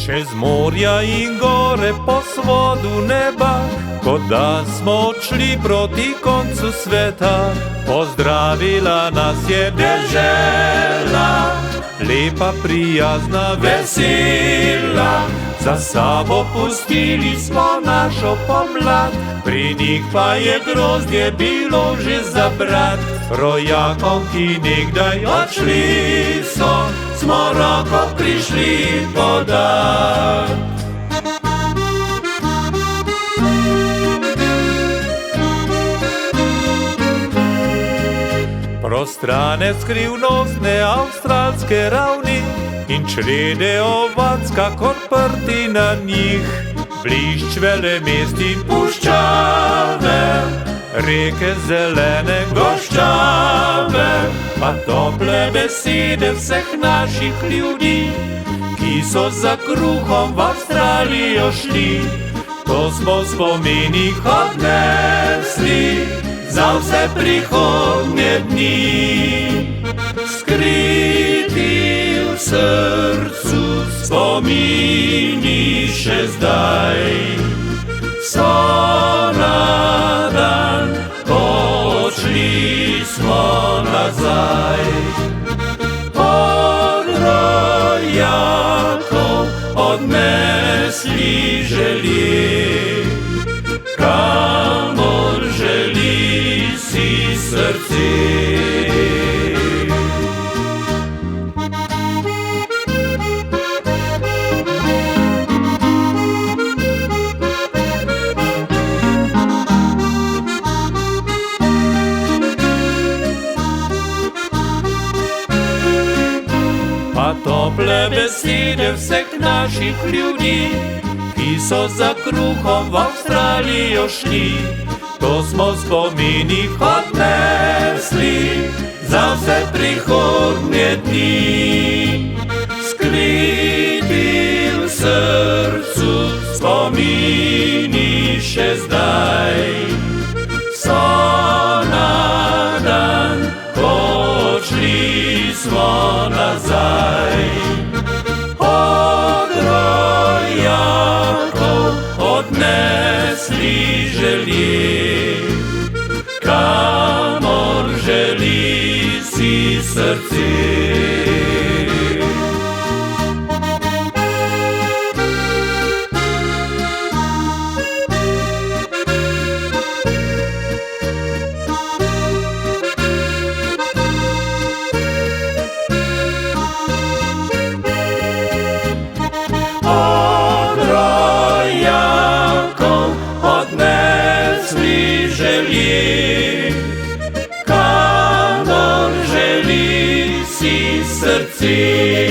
Čez morja in gore po svodu neba, kot da smo odšli proti koncu sveta. Pozdravila nas je dežela, lepa, prijazna, vesela. Za sabo pustili smo našo pomlad, pri njih pa je grozdje bilo že za brat. Rojakom, ki nekdaj odšli so, smo roko prišli podat. Prostrane skrivnostne avstralske ravni in črede ovac, kakor prti na njih. Blišč velemest in puščave, reke zelene goščave, pa tople besede vseh naših ljudi, ki so za kruhom v Avstralijo šli. To smo v spominih odnesli za vse prihodnje dni. Skriti v srcu spomini še zdaj so na dan, ko odšli smo nazaj. Od rojakov odnesli želje, kamor želi si srce. Pa tople besede vseh naših ljudi, ki so za kruhom v Avstralijo šli. To smo v spominih odnesli za vse prihodnje dni. Skriti v srcu spomini še zdaj so na dan, ko odšli smo nazaj. Od rojakov odnesli želje, kamor želi si srce. Želje, kamor želi si srce.